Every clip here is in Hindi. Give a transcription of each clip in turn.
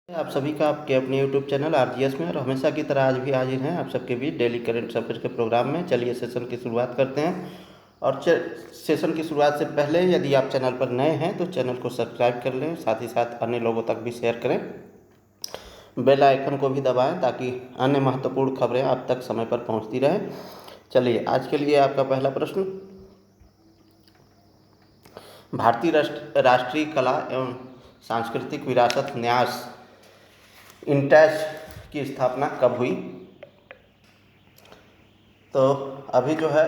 आप सभी का आपके अपने यूट्यूब चैनल आरजीएस में और हमेशा की तरह आज भी हाजिर हैं आप सबके बीच डेली करंट अफेयर्स के प्रोग्राम में। चलिए सेशन की शुरुआत करते हैं। और सेशन की शुरुआत से पहले यदि आप चैनल पर नए हैं तो चैनल को सब्सक्राइब कर लें, साथ ही साथ अन्य लोगों तक भी शेयर करें, बेल आइकन को भी दबाएं ताकि अन्य महत्वपूर्ण खबरें आप तक समय पर पहुंचती रहें। चलिए आज के लिए आपका पहला प्रश्न, भारतीय राष्ट्रीय कला एवं सांस्कृतिक विरासत न्यास इंटैच की स्थापना कब हुई? तो अभी जो है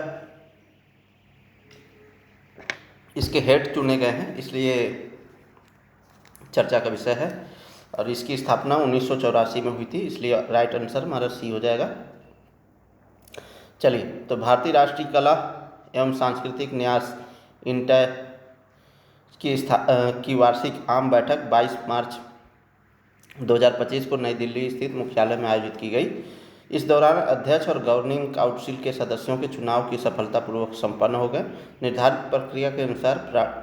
इसके हेड चुने गए हैं, इसलिए चर्चा का विषय है। और इसकी स्थापना 1984 में हुई थी, इसलिए राइट आंसर हमारा सी हो जाएगा। चलिए, तो भारतीय राष्ट्रीय कला एवं सांस्कृतिक न्यास इंटैच की वार्षिक आम बैठक 22 मार्च 2025 को नई दिल्ली स्थित मुख्यालय में आयोजित की गई। इस दौरान अध्यक्ष और गवर्निंग काउंसिल के सदस्यों के चुनाव की सफलतापूर्वक संपन्न हो गए। निर्धारित प्रक्रिया के अनुसार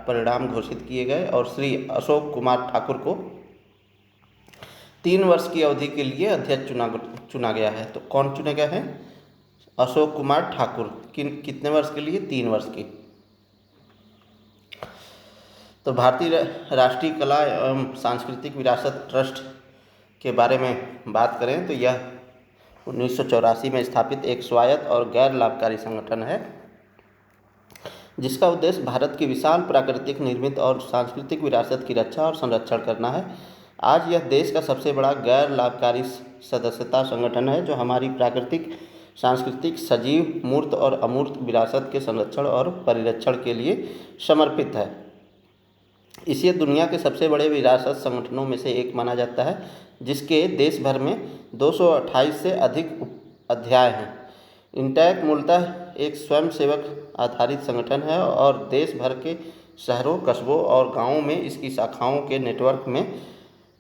परिणाम घोषित किए गए और श्री अशोक कुमार ठाकुर को 3 वर्ष की अवधि के लिए अध्यक्ष चुना गया है। तो कौन चुने गए हैं? अशोक कुमार ठाकुर। कितने वर्ष के लिए? 3 वर्ष की। तो भारतीय राष्ट्रीय कला एवं सांस्कृतिक विरासत ट्रस्ट के बारे में बात करें तो यह 1984 में स्थापित एक स्वायत्त और गैर लाभकारी संगठन है, जिसका उद्देश्य भारत की विशाल प्राकृतिक, निर्मित और सांस्कृतिक विरासत की रक्षा और संरक्षण करना है। आज यह देश का सबसे बड़ा गैर लाभकारी सदस्यता संगठन है, जो हमारी प्राकृतिक, सांस्कृतिक, सजीव, मूर्त और अमूर्त विरासत के संरक्षण और परिरक्षण के लिए समर्पित है। इसे दुनिया के सबसे बड़े विरासत संगठनों में से एक माना जाता है, जिसके देश भर में 228 से अधिक अध्याय हैं। इंटैक मूलतः एक स्वयंसेवक आधारित संगठन है और देश भर के शहरों, कस्बों और गांवों में इसकी शाखाओं के नेटवर्क में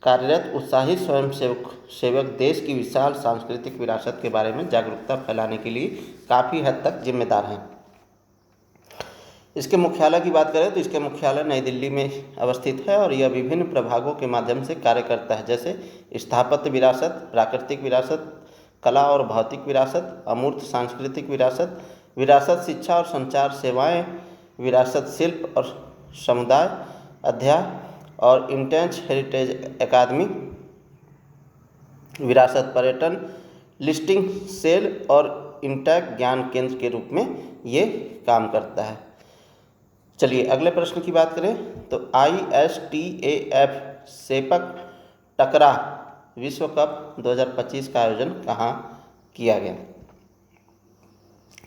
कार्यरत उत्साही स्वयंसेवक देश की विशाल सांस्कृतिक विरासत के बारे में जागरूकता फैलाने के लिए काफ़ी हद तक जिम्मेदार हैं। इसके मुख्यालय की बात करें तो इसके मुख्यालय नई दिल्ली में अवस्थित है और यह विभिन्न प्रभागों के माध्यम से कार्य करता है, जैसे स्थापत्य विरासत, प्राकृतिक विरासत, कला और भौतिक विरासत, अमूर्त सांस्कृतिक विरासत, विरासत शिक्षा और संचार सेवाएं, विरासत शिल्प और समुदाय अध्याय और इंटेंस हेरिटेज अकादमी, विरासत पर्यटन लिस्टिंग सेल और इंटैक ज्ञान केंद्र के रूप में ये काम करता है। चलिए अगले प्रश्न की बात करें तो ISTAF सेपक टकरा विश्व कप 2025 का आयोजन कहाँ किया गया,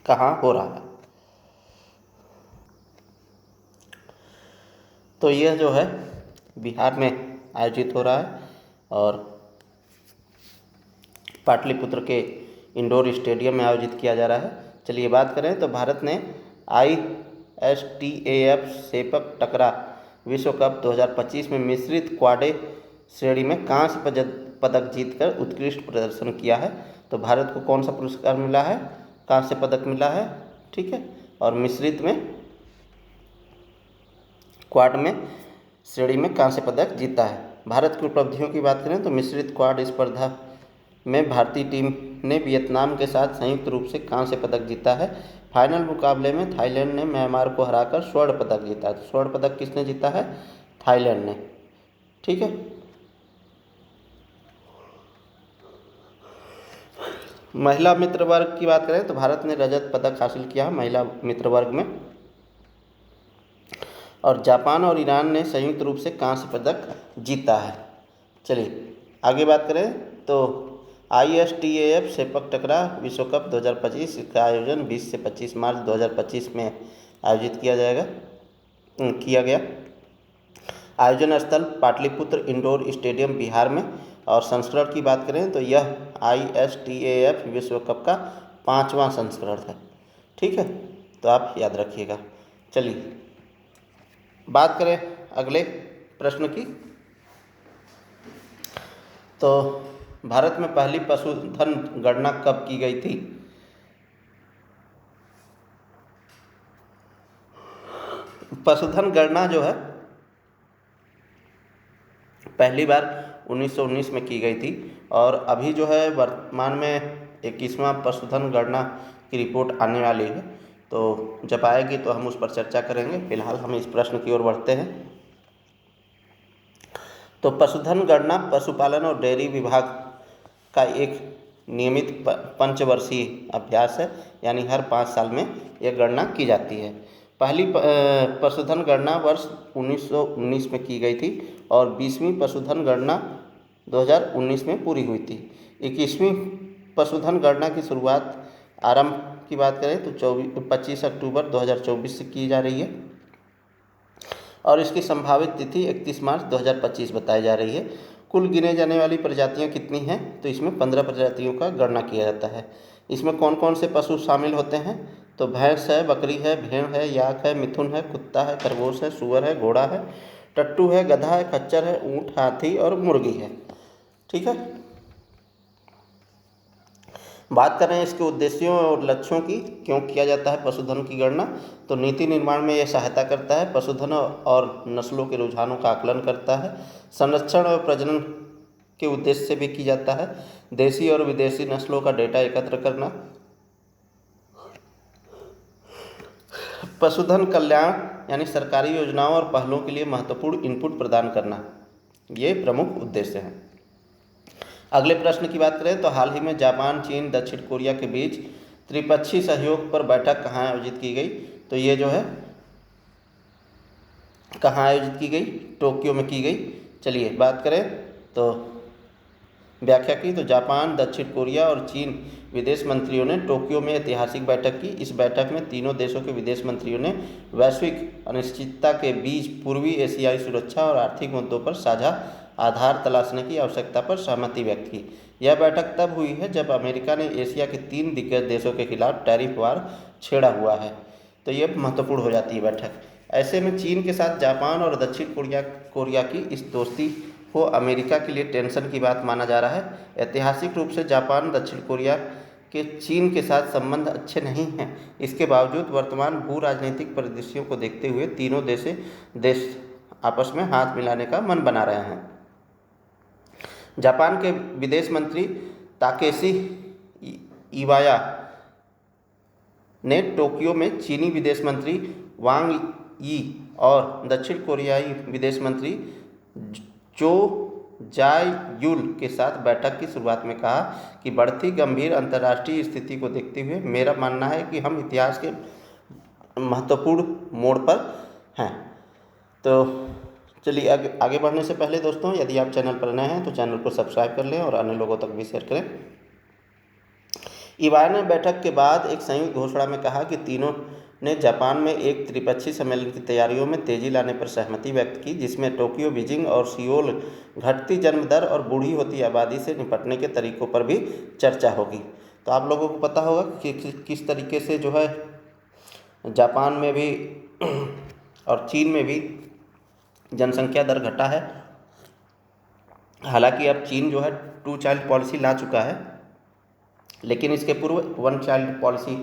कहाँ हो रहा है? तो यह जो है बिहार में आयोजित हो रहा है और पाटलिपुत्र के इंडोर स्टेडियम में आयोजित किया जा रहा है। चलिए बात करें तो भारत ने ISTAF सेपक टकरा विश्व कप 2025 में मिश्रित क्वाडे श्रेणी में कांस्य पदक जीतकर उत्कृष्ट प्रदर्शन किया है। तो भारत को कौन सा पुरस्कार मिला है? कांस्य पदक मिला है, ठीक है। और मिश्रित में, क्वाड में श्रेणी में कांस्य पदक जीता है। भारत की उपलब्धियों की बात करें तो मिश्रित क्वाड स्पर्धा में भारतीय टीम ने वियतनाम के साथ संयुक्त रूप से कांस्य पदक जीता है। फाइनल मुकाबले में थाईलैंड ने म्यांमार को हराकर स्वर्ण पदक जीता। स्वर्ण पदक किसने जीता है? थाईलैंड ने, ठीक है। महिला मित्र वर्ग की बात करें तो भारत ने रजत पदक हासिल किया महिला मित्र वर्ग में, और जापान और ईरान ने संयुक्त रूप से कांस्य पदक जीता है। चलिए आगे बात करें तो ISTAF सेपक टकरा विश्व कप 2025 का आयोजन 20 से 25 मार्च 2025 में आयोजित किया गया। आयोजन स्थल पाटलिपुत्र इंडोर स्टेडियम बिहार में, और संस्करण की बात करें तो यह ISTAF विश्व कप का 5वां संस्करण है, ठीक है। तो आप याद रखिएगा। चलिए बात करें अगले प्रश्न की, तो भारत में पहली पशुधन गणना कब की गई थी? पशुधन गणना जो है पहली बार 1919 में की गई थी और अभी जो है वर्तमान में 21वां पशुधन गणना की रिपोर्ट आने वाली है। तो जब आएगी तो हम उस पर चर्चा करेंगे। फिलहाल हम इस प्रश्न की ओर बढ़ते हैं। तो पशुधन गणना पशुपालन और डेयरी विभाग का एक नियमित पंचवर्षीय अभ्यास है, यानी हर 5 साल में यह गणना की जाती है। पहली पशुधन गणना वर्ष 1919 में की गई थी और 20वीं पशुधन गणना 2019 में पूरी हुई थी। 21वीं पशुधन गणना की शुरुआत आरंभ की बात करें तो 25 अक्टूबर 2024 से की जा रही है और इसकी संभावित तिथि 31 मार्च 2025 बताई जा रही है। कुल गिने जाने वाली प्रजातियां कितनी हैं? तो इसमें 15 प्रजातियों का गणना किया जाता है। इसमें कौन कौन से पशु शामिल होते हैं? तो भैंस है, बकरी है, भेड़ है, याक है, मिथुन है, कुत्ता है, खरगोश है, सूअर है, घोड़ा है, टट्टू है, गधा है, खच्चर है, ऊँट, हाथी और मुर्गी है। ठीक है। बात करें इसके उद्देश्यों और लक्ष्यों की, क्यों किया जाता है पशुधन की गणना? तो नीति निर्माण में यह सहायता करता है, पशुधन और नस्लों के रुझानों का आकलन करता है, संरक्षण और प्रजनन के उद्देश्य से भी की जाता है, देसी और विदेशी नस्लों का डेटा एकत्र करना, पशुधन कल्याण यानी सरकारी योजनाओं और पहलों के लिए महत्वपूर्ण इनपुट प्रदान करना, ये प्रमुख उद्देश्य हैं। अगले प्रश्न की बात करें तो हाल ही में जापान, चीन, दक्षिण कोरिया के बीच त्रिपक्षीय सहयोग पर बैठक कहाँ आयोजित की गई? तो ये जो है कहाँ आयोजित की गई? टोक्यो में की गई। चलिए बात करें तो व्याख्या की तो जापान, दक्षिण कोरिया और चीन विदेश मंत्रियों ने टोक्यो में ऐतिहासिक बैठक की। इस बैठक में तीनों देशों के विदेश मंत्रियों ने वैश्विक अनिश्चितता के बीच पूर्वी एशियाई सुरक्षा और आर्थिक मुद्दों पर साझा आधार तलाशने की आवश्यकता पर सहमति व्यक्त की। यह बैठक तब हुई है जब अमेरिका ने एशिया के 3 दिग्गज देशों के खिलाफ टैरिफ वार छेड़ा हुआ है। तो ये महत्वपूर्ण हो जाती है बैठक। ऐसे में चीन के साथ जापान और दक्षिण कोरिया की इस दोस्ती को अमेरिका के लिए टेंशन की बात माना जा रहा है। ऐतिहासिक रूप से जापान, दक्षिण कोरिया के चीन के साथ संबंध अच्छे नहीं हैं। इसके बावजूद वर्तमान भू राजनीतिक परिदृश्यों को देखते हुए तीनों देश आपस में हाथ मिलाने का मन बना रहे हैं। जापान के विदेश मंत्री ताकेशी इवाया ने टोक्यो में चीनी विदेश मंत्री वांग यी और दक्षिण कोरियाई विदेश मंत्री चो जाय-यूल के साथ बैठक की शुरुआत में कहा कि बढ़ती गंभीर अंतर्राष्ट्रीय स्थिति को देखते हुए मेरा मानना है कि हम इतिहास के महत्वपूर्ण मोड़ पर हैं। तो चलिए आगे बढ़ने से पहले दोस्तों, यदि आप चैनल पर नए हैं तो चैनल को सब्सक्राइब कर लें और अन्य लोगों तक भी शेयर करें। इवाया ने बैठक के बाद एक संयुक्त घोषणा में कहा कि तीनों ने जापान में एक त्रिपक्षीय सम्मेलन की तैयारियों में तेजी लाने पर सहमति व्यक्त की, जिसमें टोक्यो, बीजिंग और सियोल घटती जन्म दर और बूढ़ी होती आबादी से निपटने के तरीकों पर भी चर्चा होगी। तो आप लोगों को पता होगा कि किस तरीके से जो है जापान में भी और चीन में भी जनसंख्या दर घटा है। हालांकि अब चीन जो है 2 चाइल्ड पॉलिसी ला चुका है, लेकिन इसके पूर्व 1 चाइल्ड पॉलिसी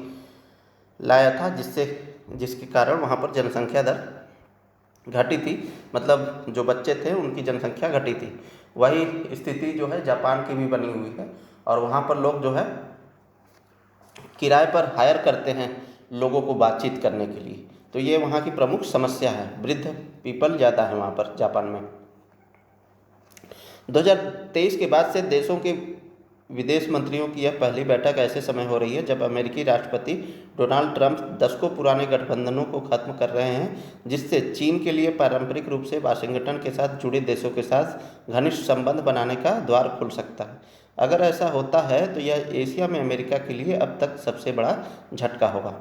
लाया था, जिसके कारण वहाँ पर जनसंख्या दर घटी थी, मतलब जो बच्चे थे उनकी जनसंख्या घटी थी। वही स्थिति जो है जापान की भी बनी हुई है और वहाँ पर लोग जो है किराए पर हायर करते हैं लोगों को बातचीत करने के लिए। तो ये वहाँ की प्रमुख समस्या है। वृद्ध पीपल ज़्यादा है वहाँ पर जापान में। 2023 के बाद से देशों के विदेश मंत्रियों की यह पहली बैठक ऐसे समय हो रही है जब अमेरिकी राष्ट्रपति डोनाल्ड ट्रंप दशकों पुराने गठबंधनों को खत्म कर रहे हैं, जिससे चीन के लिए पारंपरिक रूप से वाशिंगटन के साथ जुड़े देशों के साथ घनिष्ठ संबंध बनाने का द्वार खुल सकता है। अगर ऐसा होता है तो यह एशिया में अमेरिका के लिए अब तक सबसे बड़ा झटका होगा।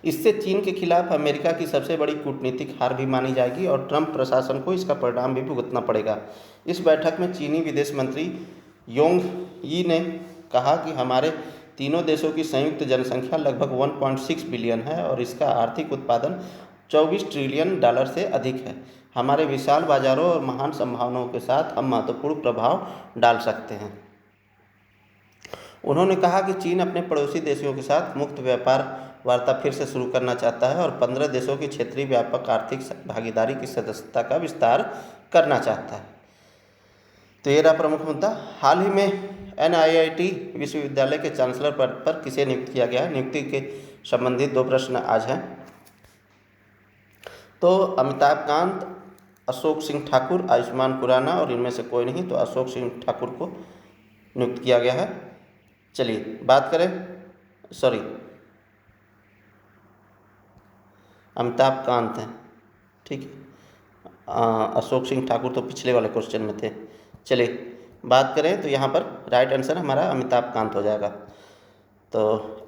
इससे चीन के खिलाफ अमेरिका की सबसे बड़ी कूटनीतिक हार भी मानी जाएगी और ट्रंप प्रशासन को इसका परिणाम भी भुगतना पड़ेगा। इस बैठक में चीनी विदेश मंत्री योंग यी ने कहा कि हमारे तीनों देशों की संयुक्त जनसंख्या लगभग 1.6 बिलियन है और इसका आर्थिक उत्पादन $24 ट्रिलियन से अधिक है। हमारे विशाल बाजारों और महान संभावनाओं के साथ हम महत्वपूर्ण प्रभाव डाल सकते हैं। उन्होंने कहा कि चीन अपने पड़ोसी देशों के साथ मुक्त व्यापार वार्ता फिर से शुरू करना चाहता है और 15 देशों की क्षेत्रीय व्यापक आर्थिक भागीदारी की सदस्यता का विस्तार करना चाहता है। तो ये रहा प्रमुख मुद्दा। हाल ही में NIIT विश्वविद्यालय के चांसलर पद पर किसे नियुक्त किया गया है? नियुक्ति के संबंधित 2 प्रश्न आज हैं। तो अमिताभ कांत, अशोक सिंह ठाकुर, आयुष्मान खुराना और इनमें से कोई नहीं, तो अशोक सिंह ठाकुर को नियुक्त किया गया है। चलिए बात करें, अमिताभ कांत हैं, ठीक है। अशोक सिंह ठाकुर तो पिछले वाले क्वेश्चन में थे। चलिए बात करें तो यहाँ पर राइट आंसर हमारा अमिताभ कांत हो जाएगा। तो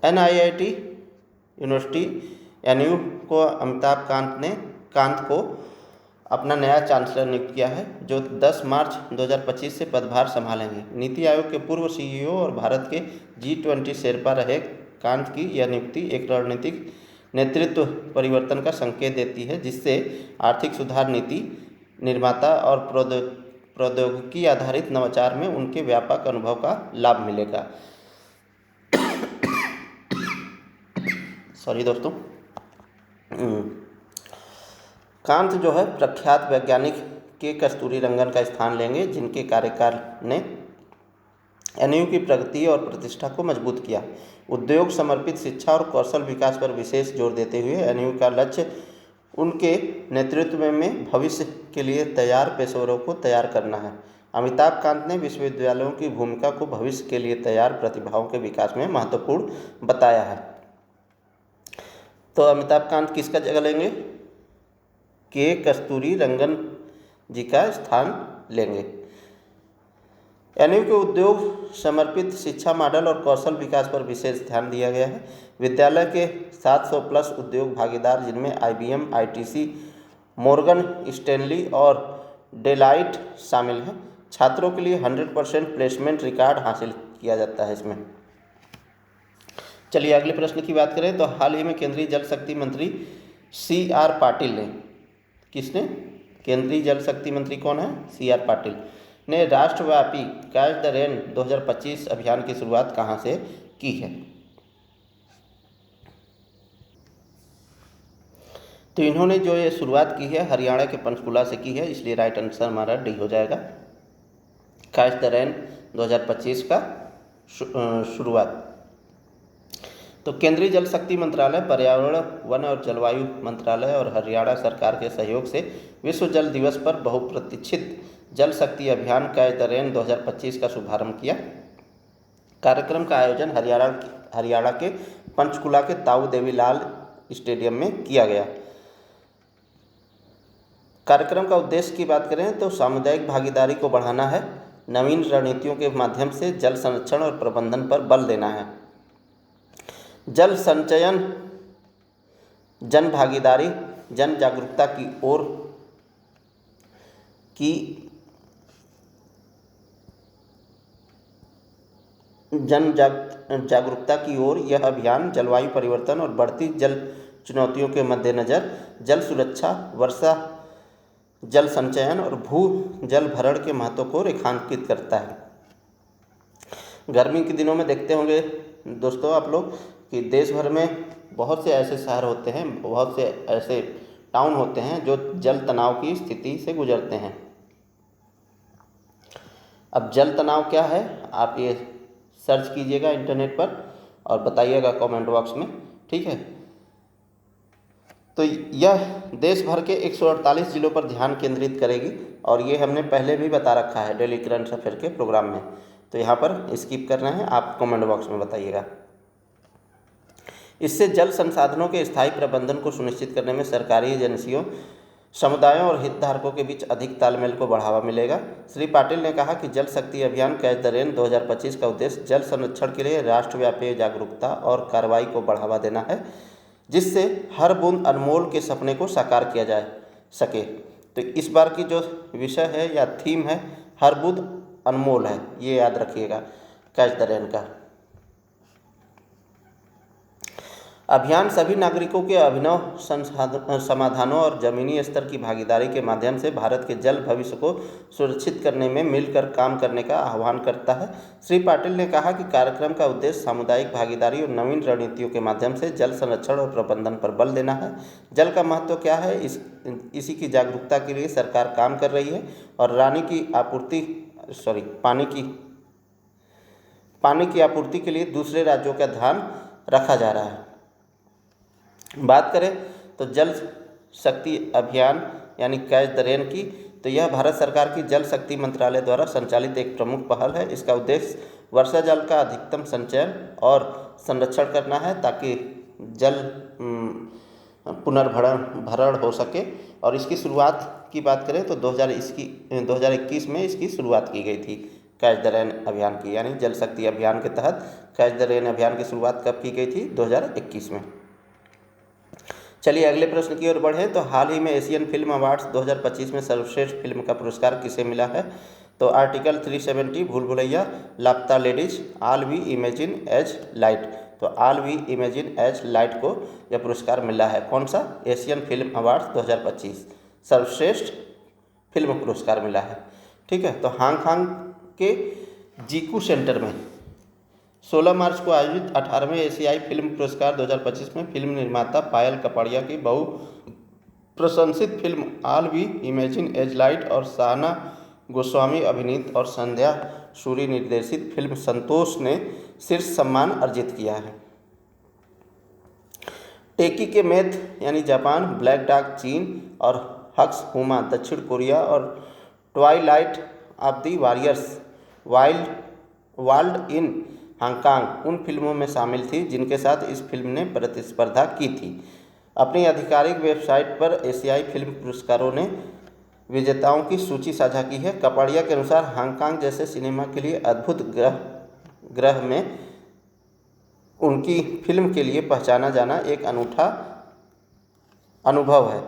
NIIT यूनिवर्सिटी NU को अमिताभ कांत को अपना नया चांसलर नियुक्त किया है, जो 10 मार्च 2025 से पदभार संभालेंगे। नीति आयोग के पूर्व CEO और भारत के G20 शेरपा रहे कांत की यह नियुक्ति एक रणनीतिक नेतृत्व परिवर्तन का संकेत देती है, जिससे आर्थिक सुधार, नीति निर्माता और प्रौद्योगिकी आधारित नवाचार में उनके व्यापक अनुभव का लाभ मिलेगा। सॉरी दोस्तों। कांत जो है प्रख्यात वैज्ञानिक के कस्तूरी रंगन का स्थान लेंगे, जिनके कार्यकाल ने NU की प्रगति और प्रतिष्ठा को मजबूत किया। उद्योग समर्पित शिक्षा और कौशल विकास पर विशेष जोर देते हुए NU का लक्ष्य उनके नेतृत्व में भविष्य के लिए तैयार पेशेवरों को तैयार करना है। अमिताभ कांत ने विश्वविद्यालयों की भूमिका को भविष्य के लिए तैयार प्रतिभाओं के विकास में महत्वपूर्ण बताया है। तो अमिताभ कांत किसका जगह लेंगे? के कस्तूरी रंगन जी का स्थान लेंगे। NU के उद्योग समर्पित शिक्षा मॉडल और कौशल विकास पर विशेष ध्यान दिया गया है। विद्यालय के 700 प्लस उद्योग भागीदार, जिनमें IBM, ITC, मॉर्गन स्टैनली और डेलाइट शामिल हैं। छात्रों के लिए 100% प्लेसमेंट रिकॉर्ड हासिल किया जाता है इसमें। चलिए अगले प्रश्न की बात करें तो हाल ही में केंद्रीय जल शक्ति मंत्री CR पाटिल ने, किसने? केंद्रीय जल शक्ति मंत्री कौन है? CR पाटिल ने राष्ट्रव्यापी कैच द रेन 2025 अभियान की शुरुआत कहाँ से की है? तो इन्होंने जो ये शुरुआत की है हरियाणा के पंचकुला से की है, इसलिए राइट आंसर हमारा डी हो जाएगा। कैच द रेन 2025 का शुरुआत। तो केंद्रीय जल शक्ति मंत्रालय, पर्यावरण, वन और जलवायु मंत्रालय और हरियाणा सरकार के सहयोग से विश्व जल दिवस पर बहुप्रतीक्षित जल शक्ति अभियान कैच द रेन 2025 का शुभारंभ किया। कार्यक्रम का आयोजन हरियाणा के पंचकुला के ताऊ देवीलाल स्टेडियम में किया गया। कार्यक्रम का उद्देश्य की बात करें तो सामुदायिक भागीदारी को बढ़ाना है, नवीन रणनीतियों के माध्यम से जल संरक्षण और प्रबंधन पर बल देना है। जल संचयन, जन भागीदारी, जन जागरूकता की ओर यह अभियान जलवायु परिवर्तन और बढ़ती जल चुनौतियों के मद्देनज़र जल सुरक्षा, वर्षा जल संचयन और भू जल भरण के महत्व को रेखांकित करता है। गर्मी के दिनों में देखते होंगे दोस्तों आप लोग कि देश भर में बहुत से ऐसे शहर होते हैं, बहुत से ऐसे टाउन होते हैं जो जल तनाव की स्थिति से गुजरते हैं। अब जल तनाव क्या है आप ये सर्च कीजिएगा इंटरनेट पर और बताइएगा कमेंट बॉक्स में, ठीक है। तो यह देश भर के 148 जिलों पर ध्यान केंद्रित करेगी और ये हमने पहले भी बता रखा है डेली करंट अफेयर के प्रोग्राम में, तो यहाँ पर स्किप करना है, आप कमेंट बॉक्स में बताइएगा। इससे जल संसाधनों के स्थायी प्रबंधन को सुनिश्चित करने में सरकारी एजेंसियों, समुदायों और हितधारकों के बीच अधिक तालमेल को बढ़ावा मिलेगा। श्री पाटिल ने कहा कि जल शक्ति अभियान कैच द रेन 2025 का उद्देश्य जल संरक्षण के लिए राष्ट्रव्यापी जागरूकता और कार्रवाई को बढ़ावा देना है, जिससे हर बूंद अनमोल के सपने को साकार किया जा सके। तो इस बार की जो विषय है या थीम है हर बूंद अनमोल है, ये याद रखिएगा कैच द रेन का। अभियान सभी नागरिकों के अभिनव समाधानों और जमीनी स्तर की भागीदारी के माध्यम से भारत के जल भविष्य को सुरक्षित करने में मिलकर काम करने का आह्वान करता है। श्री पाटिल ने कहा कि कार्यक्रम का उद्देश्य सामुदायिक भागीदारी और नवीन रणनीतियों के माध्यम से जल संरक्षण और प्रबंधन पर बल देना है। जल का महत्व क्या है, इसी की जागरूकता के लिए सरकार काम कर रही है और पानी की आपूर्ति के लिए दूसरे राज्यों का ध्यान रखा जा रहा है। बात करें तो जल शक्ति अभियान यानी कैच द रेन की, तो यह भारत सरकार की जल शक्ति मंत्रालय द्वारा संचालित एक प्रमुख पहल है। इसका उद्देश्य वर्षा जल का अधिकतम संचयन और संरक्षण करना है ताकि जल पुनर्भरण हो सके। और इसकी शुरुआत की बात करें तो 2021 में इसकी शुरुआत की गई थी कैच द रेन अभियान की, यानी जल शक्ति अभियान के तहत कैच द रेन अभियान की शुरुआत कब की गई थी? 2021 में। चलिए अगले प्रश्न की ओर बढ़ें। तो हाल ही में एशियन फिल्म अवार्ड्स 2025 में सर्वश्रेष्ठ फिल्म का पुरस्कार किसे मिला है? तो article 370 Bhool Bhulaiyaa, Laapataa Ladies, All we imagine as Light. तो All we imagine as Light को यह पुरस्कार मिला है। कौन सा? एशियन फिल्म अवार्ड्स 2025 सर्वश्रेष्ठ फिल्म पुरस्कार मिला है। ठीक है। तो हांगकांग के जीकू सेंटर में 16 मार्च को आयोजित 18वें एशियाई फिल्म पुरस्कार 2025 में फिल्म निर्माता पायल कपाड़िया की बहु प्रशंसित film all we imagine as light और साहना गोस्वामी अभिनीत और संध्या सूरी निर्देशित फिल्म संतोष ने शीर्ष सम्मान अर्जित किया है। टेकी के मेथ यानी जापान, ब्लैक डॉग चीन और हक्स हुमा दक्षिण कोरिया और Twilight of the warriors wild in Hong Kong उन फिल्मों में शामिल थी जिनके साथ इस फिल्म ने प्रतिस्पर्धा की थी। अपनी आधिकारिक वेबसाइट पर एशियाई फिल्म पुरस्कारों ने विजेताओं की सूची साझा की है। कपाड़िया के अनुसार हांगकांग जैसे सिनेमा के लिए अद्भुत ग्रह में उनकी फिल्म के लिए पहचाना जाना एक अनूठा अनुभव है।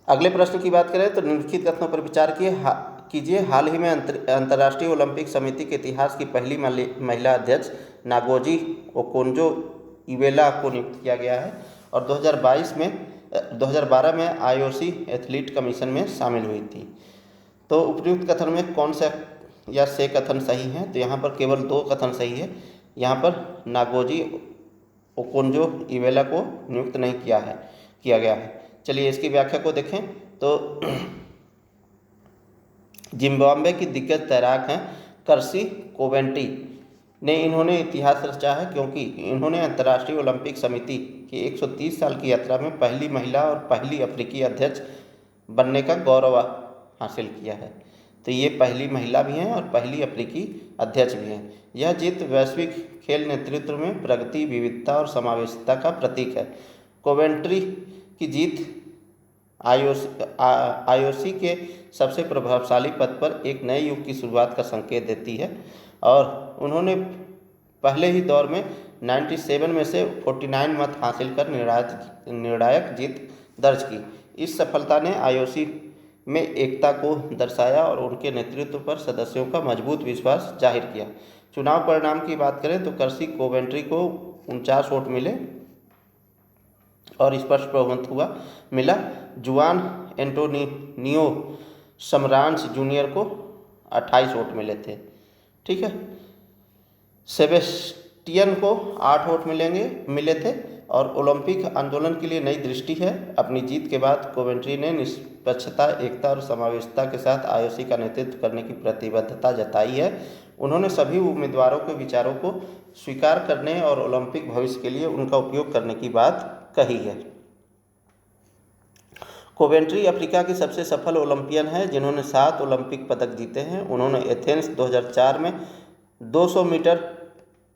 अगले प्रश्न की बात करें तो निम्नलिखित कथनों पर विचार कीजिए। हाल ही में अंतर्राष्ट्रीय ओलंपिक समिति के इतिहास की पहली महिला अध्यक्ष नागोजी ओकोंजो-इवेला को नियुक्त किया गया है और 2012 में आईओसी एथलीट कमीशन में शामिल हुई थी। तो उपयुक्त कथन में कौन सा या से कथन सही है? तो यहाँ पर केवल 2 कथन सही है। यहाँ पर नागोजी ओकोंजो-इवेला को नियुक्त नहीं किया गया है। चलिए इसकी व्याख्या को देखें तो जिम्बाब्वे की दिग्गज तैराक हैं कर्सी कोवेंट्री इन्होंने इतिहास रचा है क्योंकि इन्होंने अंतर्राष्ट्रीय ओलंपिक समिति की 130 साल की यात्रा में पहली महिला और पहली अफ्रीकी अध्यक्ष बनने का गौरव हासिल किया है। तो ये पहली महिला भी हैं और पहली अफ्रीकी अध्यक्ष भी हैं। यह जीत वैश्विक खेल नेतृत्व में प्रगति, विविधता और समावेशिता का प्रतीक है। कोवेंट्री की जीत आईओसी के सबसे प्रभावशाली पद पर एक नए युग की शुरुआत का संकेत देती है और उन्होंने पहले ही दौर में 97 में से 49 मत हासिल कर निर्णायक जीत दर्ज की। इस सफलता ने आईओसी में एकता को दर्शाया और उनके नेतृत्व पर सदस्यों का मजबूत विश्वास जाहिर किया। चुनाव परिणाम की बात करें तो कर्सी कोवेंट्री को 49 वोट मिले और स्पष्ट बहुमत मिला। जुआन एंटोनियो समरांस जूनियर को 28 वोट मिले थे। ठीक है। सेबेस्टियन को 8 वोट मिले थे और ओलंपिक आंदोलन के लिए नई दृष्टि है। अपनी जीत के बाद कोवेंट्री ने निष्पक्षता, एकता और समावेशिता के साथ आईओसी का नेतृत्व करने की प्रतिबद्धता जताई है। उन्होंने सभी उम्मीदवारों के विचारों को स्वीकार करने और ओलंपिक भविष्य के लिए उनका उपयोग करने की बात कही है। कोवेंट्री अफ्रीका की सबसे सफल ओलंपियन है जिन्होंने 7 ओलंपिक पदक जीते हैं। उन्होंने एथेंस 2004 में 200 मीटर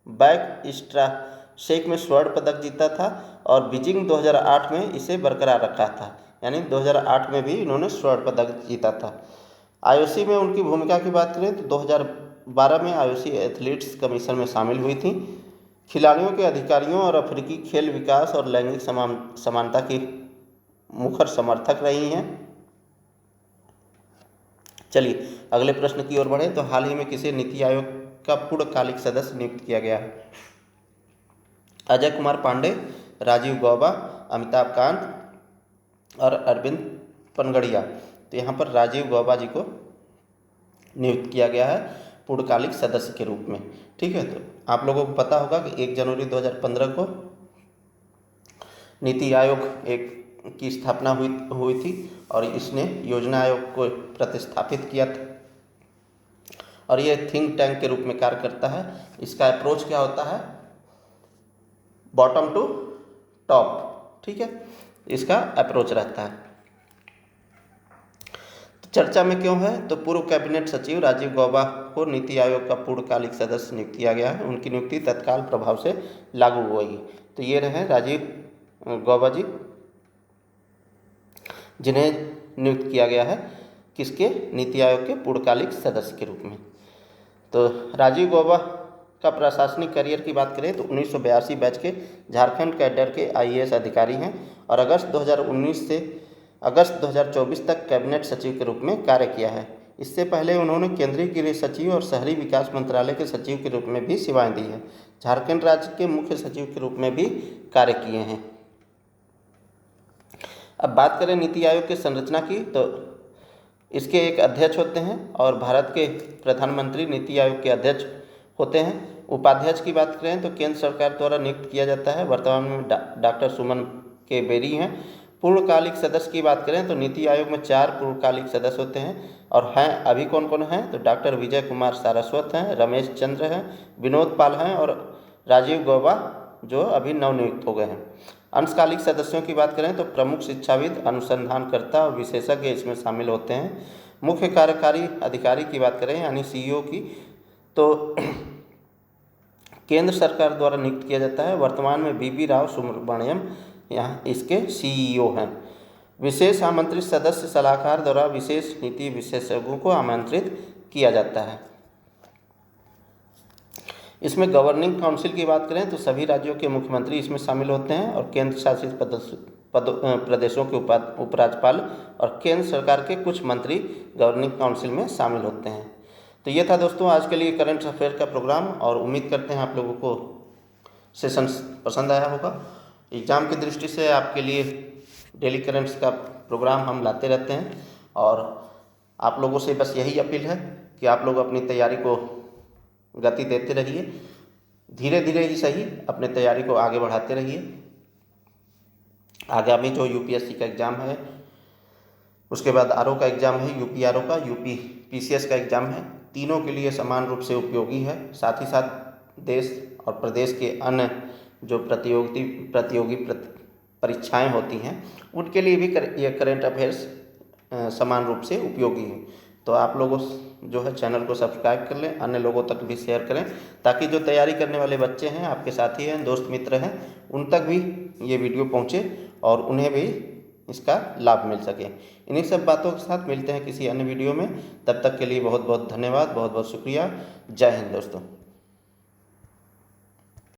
बैक स्ट्राशेक में स्वर्ण पदक जीता था और बीजिंग 2008 में इसे बरकरार रखा था, यानी 2008 में भी इन्होंने स्वर्ण पदक जीता था। आईओसी में उनकी भूमिका की बात करें तो 2012 में आईओसी एथलीट्स कमीशन में शामिल हुई थी। खिलाड़ियों के अधिकारियों और अफ्रीकी खेल विकास और लैंगिक समानता की मुखर समर्थक रही हैं। चलिए अगले प्रश्न की ओर बढ़े। तो हाल ही में किसे नीति आयोग का पूर्णकालिक सदस्य नियुक्त किया गया है? अजय कुमार पांडे, राजीव गौबा, अमिताभ कांत और अरविंद पनगड़िया। तो यहाँ पर राजीव गौबा जी को नियुक्त किया गया है पूर्णकालिक सदस्य के रूप में। ठीक है, तो आप लोगों को पता होगा कि 1 जनवरी 2015 को नीति आयोग की स्थापना हुई थी और इसने योजना आयोग को प्रतिस्थापित किया था और ये थिंक टैंक के रूप में कार्य करता है। इसका अप्रोच क्या होता है? Bottom to top. ठीक है, इसका अप्रोच रहता है। तो चर्चा में क्यों है? तो पूर्व कैबिनेट सचिव राजीव गौबा को नीति आयोग का पूर्णकालिक सदस्य नियुक्त किया गया है। उनकी नियुक्ति तत्काल प्रभाव से लागू होगी। तो ये रहे राजीव गौबा जी, जिन्हें नियुक्त किया गया है किसके? नीति आयोग के पूर्णकालिक सदस्य के रूप में। तो राजीव गौबा का प्रशासनिक करियर की बात करें तो 1982 बैच के झारखंड कैडर के IAS अधिकारी हैं और अगस्त 2019 से अगस्त 2024 तक कैबिनेट सचिव के रूप में कार्य किया है। इससे पहले उन्होंने केंद्रीय गृह सचिव और शहरी विकास मंत्रालय के सचिव के रूप में भी सेवाएं दी है। झारखंड राज्य के मुख्य सचिव के रूप में भी कार्य किए हैं। अब बात करें नीति आयोग की संरचना की, तो इसके एक अध्यक्ष होते हैं और भारत के प्रधानमंत्री नीति आयोग के अध्यक्ष होते हैं। उपाध्यक्ष की बात करें तो केंद्र सरकार द्वारा नियुक्त किया जाता है। वर्तमान में डॉक्टर सुमन के बेरी हैं। पूर्णकालिक सदस्य की बात करें तो नीति आयोग में 4 पूर्णकालिक सदस्य होते हैं और हैं अभी कौन कौन हैं? तो डॉक्टर विजय कुमार सारस्वत हैं, रमेश चंद्र हैं, विनोद पाल हैं और राजीव गौबा जो अभी नवनियुक्त हो गए हैं। अंशकालिक सदस्यों की बात करें तो प्रमुख शिक्षाविद, अनुसंधानकर्ता और विशेषज्ञ इसमें शामिल होते हैं। मुख्य कार्यकारी अधिकारी की बात करें यानी CEO की, तो केंद्र सरकार द्वारा नियुक्त किया जाता है। वर्तमान में BB राव सुब्रमण्यम यहाँ इसके CEO हैं। विशेष आमंत्रित सदस्य सलाहकार द्वारा विशेष नीति विशेषज्ञों को आमंत्रित किया जाता है। इसमें गवर्निंग काउंसिल की बात करें तो सभी राज्यों के मुख्यमंत्री इसमें शामिल होते हैं और केंद्र शासित प्रदेशों के उपराज्यपाल और केंद्र सरकार के कुछ मंत्री गवर्निंग काउंसिल में शामिल होते हैं। तो ये था दोस्तों आज के लिए करंट अफेयर का प्रोग्राम और उम्मीद करते हैं आप लोगों को सेशन पसंद आया होगा। एग्ज़ाम की दृष्टि से आपके लिए डेली करंट्स का प्रोग्राम हम लाते रहते हैं और आप लोगों से बस यही अपील है कि आप लोग अपनी तैयारी को गति देते रहिए, धीरे धीरे ही सही अपने तैयारी को आगे बढ़ाते रहिए। आगामी जो UPSC का एग्ज़ाम है, उसके बाद RO का एग्ज़ाम है, UP RO का, UP PCS का एग्ज़ाम है, तीनों के लिए समान रूप से उपयोगी है। साथ ही साथ देश और प्रदेश के अन्य जो प्रतियोगी परीक्षाएं होती हैं उनके लिए भी ये करंट अफेयर्स समान रूप से उपयोगी है। तो आप लोगों जो है चैनल को सब्सक्राइब कर लें, अन्य लोगों तक भी शेयर करें ताकि जो तैयारी करने वाले बच्चे हैं, आपके साथी हैं, दोस्त मित्र हैं, उन तक भी ये वीडियो पहुँचे और उन्हें भी इसका लाभ मिल सके। इन्हीं सब बातों के साथ मिलते हैं किसी अन्य वीडियो में। तब तक के लिए बहुत बहुत धन्यवाद, बहुत बहुत शुक्रिया। जय हिंद दोस्तों।